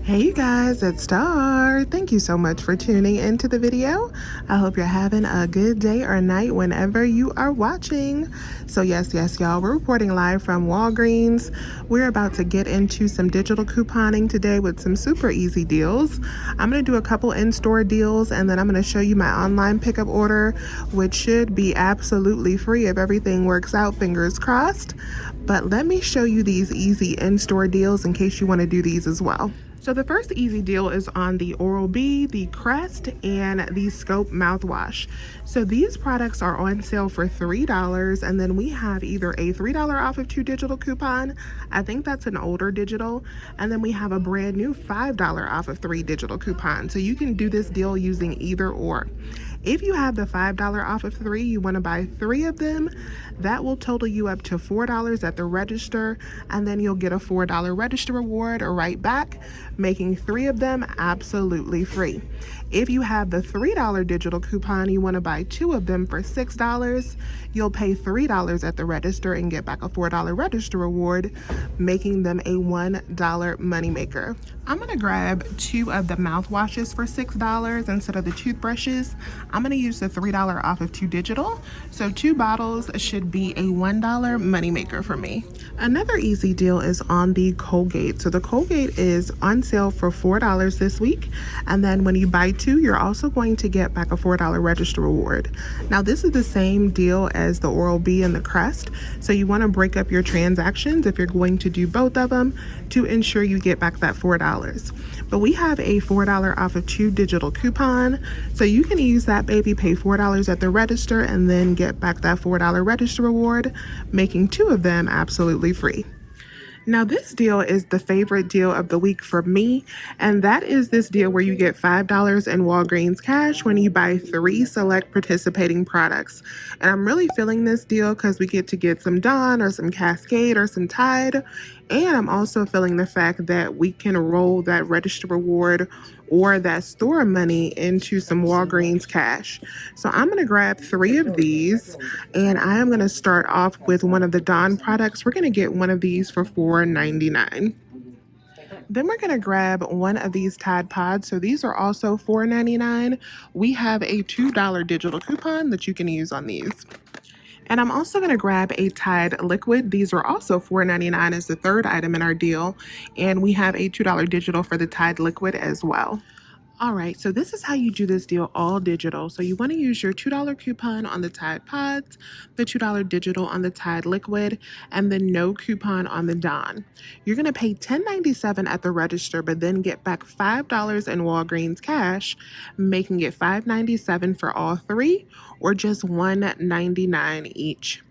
Hey you guys, it's Star. Thank you so much for tuning into the video. I hope you're having a good day or night whenever you are watching. So yes, y'all, we're reporting live from Walgreens. We're about to get into some digital couponing today with some super easy deals. I'm going to do a couple in-store deals and then I'm going to show you my online pickup order, which should be absolutely free if everything works out, fingers crossed. But let me show you these easy in-store deals in case you want to do these as well. So the first easy deal is on the Oral-B, the Crest, and the Scope mouthwash. So these products are on sale for $3, and then we have either a $3 off of 2 digital coupon, I think that's an older digital, and then we have a brand new $5 off of 3 digital coupons. So you can do this deal using either or. If you have the $5 off of 3, you want to buy 3 of them, that will total you up to $4 at the register, and then you'll get a $4 register reward right back, making 3 of them absolutely free. If you have the $3 digital coupon, you want to buy 2 of them for $6, you'll pay $3 at the register and get back a $4 register reward, making them a $1 moneymaker. I'm going to grab 2 of the mouthwashes for $6 instead of the toothbrushes. I'm going to use the $3 off of 2 digital, so 2 bottles should be a $1 moneymaker for me. Another easy deal is on the Colgate. So the Colgate is on sale for $4 this week, and then when you buy 2, you're also going to get back a $4 register reward. Now this is the same deal as the Oral-B and the Crest, so you want to break up your transactions if you're going to do both of them to ensure you get back that $4. But we have a $4 off of 2 digital coupon, so you can use that baby, pay $4 at the register, and then get back that $4 register reward, making 2 of them absolutely free. Now this deal is the favorite deal of the week for me, and that is this deal where you get $5 in Walgreens cash when you buy 3 select participating products. And I'm really feeling this deal because we get to get some Dawn or some Cascade or some Tide, and I'm also feeling the fact that we can roll that register reward or that store money into some Walgreens cash. So I'm going to grab 3 of these, and I am going to start off with one of the Dawn products. We're going to get one of these for $4.99. Then we're going to grab one of these Tide Pods. So these are also $4.99. We have a $2 digital coupon that you can use on these. And I'm also going to grab a Tide liquid. These are also $4.99 as the third item in our deal. And we have a $2 digital for the Tide liquid as well. All right, so this is how you do this deal all digital. So you want to use your $2 coupon on the Tide Pods, the $2 digital on the Tide Liquid, and the no coupon on the Dawn. You're going to pay $10.97 at the register, but then get back $5 in Walgreens cash, making it $5.97 for all 3, or just $1.99 each.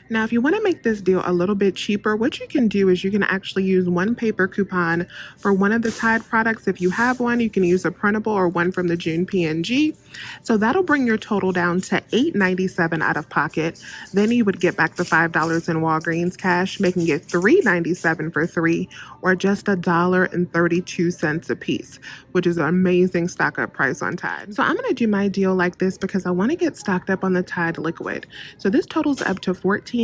Now, if you want to make this deal a little bit cheaper, what you can do is you can actually use 1 paper coupon for one of the Tide products. If you have one, you can use a printable or one from the June PNG. So that'll bring your total down to $8.97 out of pocket. Then you would get back the $5 in Walgreens cash, making it $3.97 for 3, or just $1.32 a piece, which is an amazing stock up price on Tide. So I'm going to do my deal like this because I want to get stocked up on the Tide liquid. So this totals up to $14.97.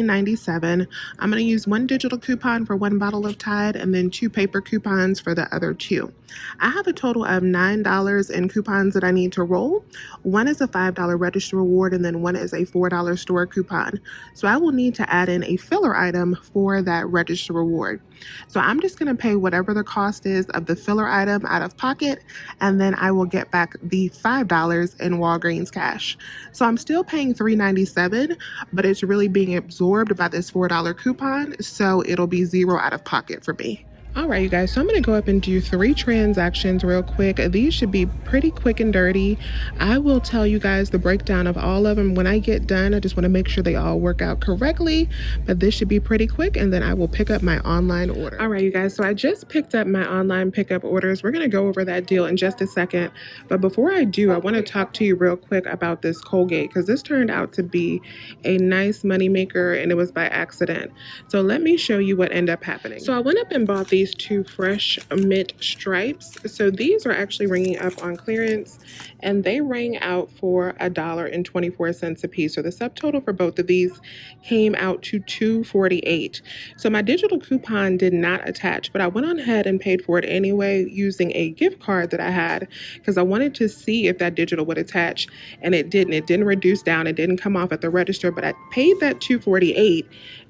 I'm going to use 1 digital coupon for 1 bottle of Tide and then 2 paper coupons for the other 2. I have a total of $9 in coupons that I need to roll. 1 is a $5 register reward, and then 1 is a $4 store coupon. So I will need to add in a filler item for that register reward. So I'm just going to pay whatever the cost is of the filler item out of pocket, and then I will get back the $5 in Walgreens cash. So I'm still paying $3.97, but it's really being absorbed by this $4 coupon, so it'll be 0 out of pocket for me. All right, you guys, so I'm going to go up and do 3 transactions real quick. These should be pretty quick and dirty. I will tell you guys the breakdown of all of them when I get done. I just want to make sure they all work out correctly, but this should be pretty quick, and then I will pick up my online order. All right, you guys, so I just picked up my online pickup orders. We're going to go over that deal in just a second, but before I do, I want to talk to you real quick about this Colgate, because this turned out to be a nice moneymaker, and it was by accident. So let me show you what ended up happening. So I went up and bought these these two fresh mint stripes. So these are actually ringing up on clearance, and they rang out for $1.24 a piece. So the subtotal for both of these came out to $2.48. So my digital coupon did not attach, but I went on ahead and paid for it anyway using a gift card that I had because I wanted to see if that digital would attach, and it didn't. It didn't reduce down. It didn't come off at the register, but I paid that $2.48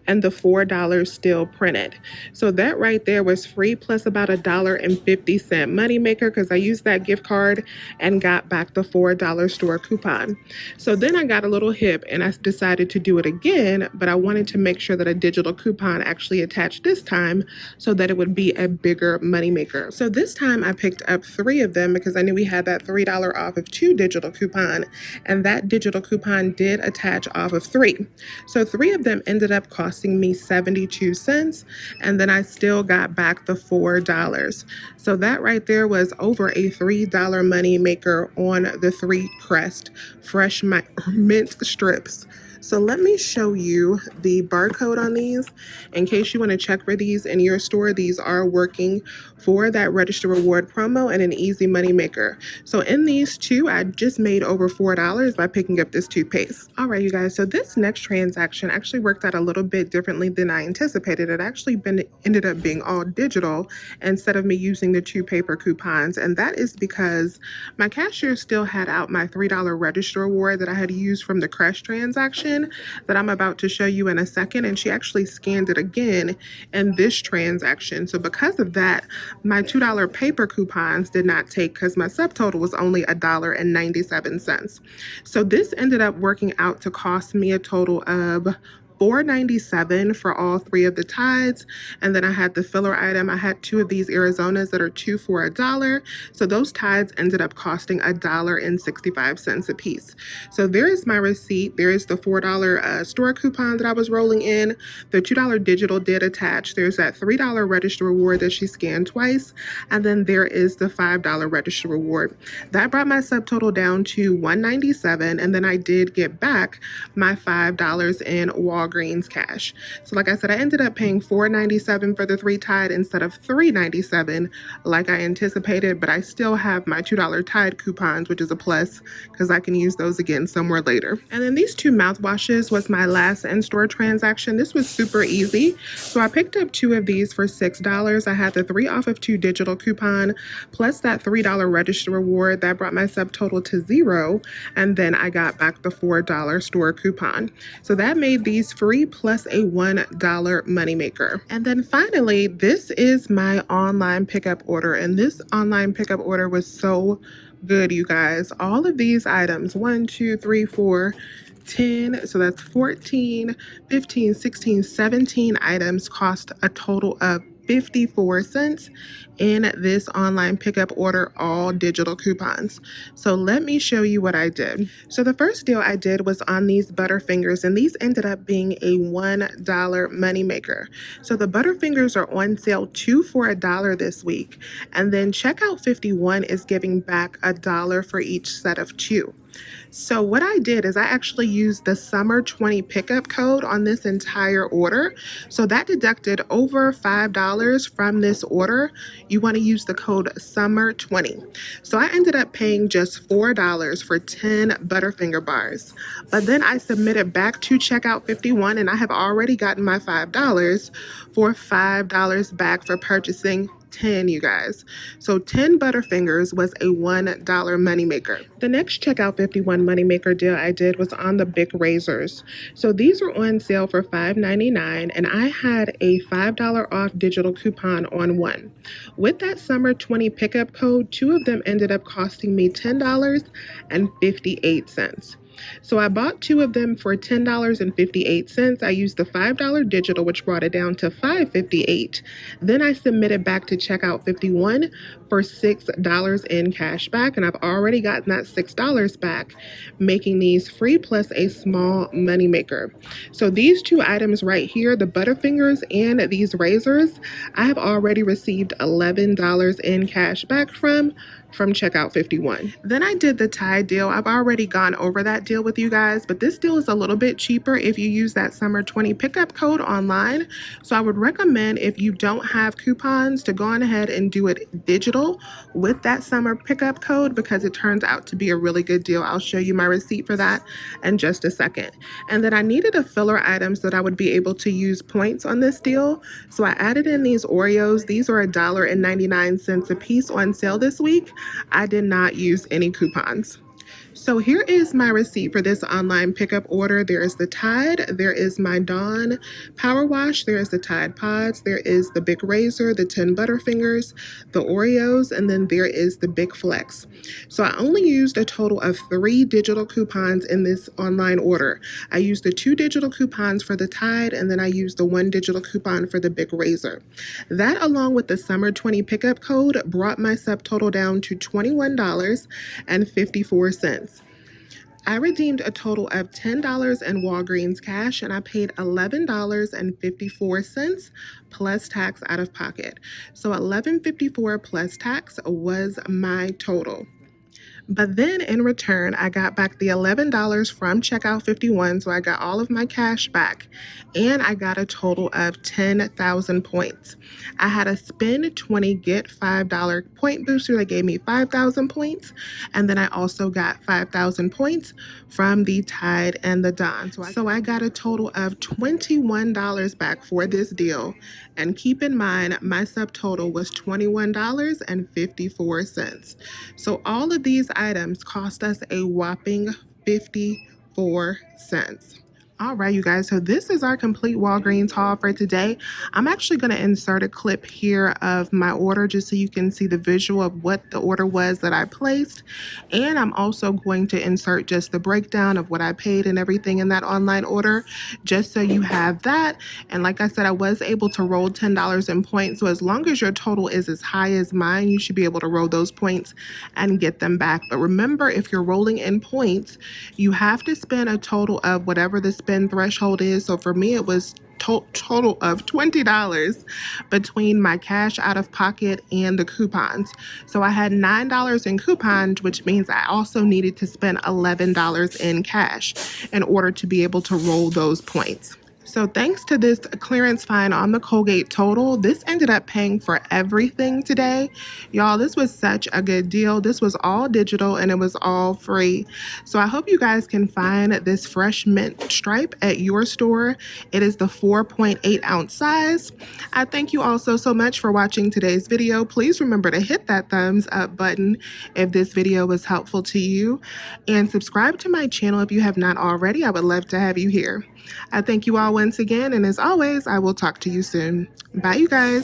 and the $4 still printed. So that right there was free plus about $1.50 moneymaker because I used that gift card and got back the $4 store coupon. So then I got a little hip and I decided to do it again, but I wanted to make sure that a digital coupon actually attached this time so that it would be a bigger moneymaker. So this time I picked up 3 of them because I knew we had that $3 off of 2 digital coupon, and that digital coupon did attach off of 3. So 3 of them ended up costing me 72 cents, and then I still got back the $4. So that right there was over a $3 money maker on the 3 Crest fresh mint strips. So let me show you the barcode on these in case you want to check for these in your store. These are working for that register reward promo and an easy money maker. So in these two, I just made over $4 by picking up this toothpaste. All right, you guys, so this next transaction actually worked out a little bit differently than I anticipated. It actually ended up being all digital instead of me using the 2 paper coupons, and that is because my cashier still had out my $3 register reward that I had used from the Crush transaction that I'm about to show you in a second, and she actually scanned it again in this transaction. So because of that, my $2 paper coupons did not take because my subtotal was only $1.97. So this ended up working out to cost me a total of $4.97 for all 3 of the Tides. And then I had the filler item. I had 2 of these Arizonas that are 2 for $1. So those Tides ended up costing $1.65 a piece. So there is my receipt. There is the $4 store coupon that I was rolling in. The $2 digital did attach. There's that $3 register reward that she scanned twice. And then there is the $5 register reward. That brought my subtotal down to $1.97. And then I did get back my $5 in Walgreens cash. So like I said, I ended up paying $4.97 for the 3 Tide instead of $3.97 like I anticipated, but I still have my $2 Tide coupons, which is a plus because I can use those again somewhere later. And then these 2 mouthwashes was my last in-store transaction. This was super easy. So I picked up 2 of these for $6. I had the 3 off of 2 digital coupon plus that $3 register reward. That brought my subtotal to 0, and then I got back the $4 store coupon. So that made these free plus a $1 moneymaker. And then finally, this is my online pickup order. And this online pickup order was so good, you guys. All of these items, 1, 2, 3, 4, 10, so that's 14, 15, 16, 17 items cost a total of 54 cents in this online pickup order, all digital coupons. So let me show you what I did. So the first deal I did was on these Butterfingers, and these ended up being a $1 moneymaker. So the Butterfingers are on sale 2 for $1 this week, and then checkout 51 is giving back $1 for each set of 2. So what I did is I actually used the summer 20 pickup code on this entire order. So that deducted over $5 from this order. You want to use the code summer 20. So I ended up paying just $4 for 10 Butterfinger bars. But then I submitted back to checkout 51, and I have already gotten my $5 for $5 back for purchasing 10, you guys. So 10 Butterfingers was a $1 moneymaker. The next checkout 51 moneymaker deal I did was on the Bic razors. So these are on sale for $5.99, and I had a $5 off digital coupon on one. With that summer 20 pickup code, 2 of them ended up costing me $10.58. So I bought 2 of them for $10.58. I used the $5 digital, which brought it down to $5.58. Then I submitted back to checkout 51 for $6 in cash back, and I've already gotten that $6 back, making these free plus a small money maker. So these 2 items right here, the Butterfingers and these razors, I have already received $11 in cash back from from checkout 51. Then I did the Tide deal. I've already gone over that deal with you guys, but this deal is a little bit cheaper if you use that summer 20 pickup code online. So I would recommend, if you don't have coupons, to go on ahead and do it digital with that summer pickup code, because it turns out to be a really good deal. I'll show you my receipt for that in just a second. And then I needed a filler item so that I would be able to use points on this deal. So I added in these Oreos. These are $1.99 a piece on sale this week. I did not use any coupons. So here is my receipt for this online pickup order. There is the Tide, there is my Dawn Power Wash, there is the Tide Pods, there is the Big Razor, the 10 Butterfingers, the Oreos, and then there is the Big Flex. So I only used a total of 3 digital coupons in this online order. I used the 2 digital coupons for the Tide, and then I used the 1 digital coupon for the Big Razor. That, along with the Summer 20 pickup code, brought my subtotal down to $21.54. I redeemed a total of $10 in Walgreens cash, and I paid $11.54 plus tax out of pocket. So $11.54 plus tax was my total. But then in return, I got back the $11 from checkout 51, so I got all of my cash back, and I got a total of 10,000 points. I had a spend 20 get $5 point booster that gave me 5,000 points, and then I also got 5,000 points from the Tide and the Dawn. So I got a total of $21 back for this deal, and keep in mind my subtotal was $21.54. So all of these items cost us a whopping 54 cents. All right, you guys, so this is our complete Walgreens haul for today. I'm actually going to insert a clip here of my order just so you can see the visual of what the order was that I placed. And I'm also going to insert just the breakdown of what I paid and everything in that online order, just so you have that. And like I said, I was able to roll $10 in points. So as long as your total is as high as mine, you should be able to roll those points and get them back. But remember, if you're rolling in points, you have to spend a total of whatever the spend threshold is. So for me, it was total of $20 between my cash out of pocket and the coupons. So I had $9 in coupons, which means I also needed to spend $11 in cash in order to be able to roll those points. So thanks to this clearance find on the Colgate total, this ended up paying for everything today. Y'all, this was such a good deal. This was all digital and it was all free. So I hope you guys can find this fresh mint stripe at your store. It is the 4.8 ounce size. I thank you all so much for watching today's video. Please remember to hit that thumbs up button if this video was helpful to you, and subscribe to my channel if you have not already. I would love to have you here. I thank you all once again, and as always, I will talk to you soon. Bye, you guys.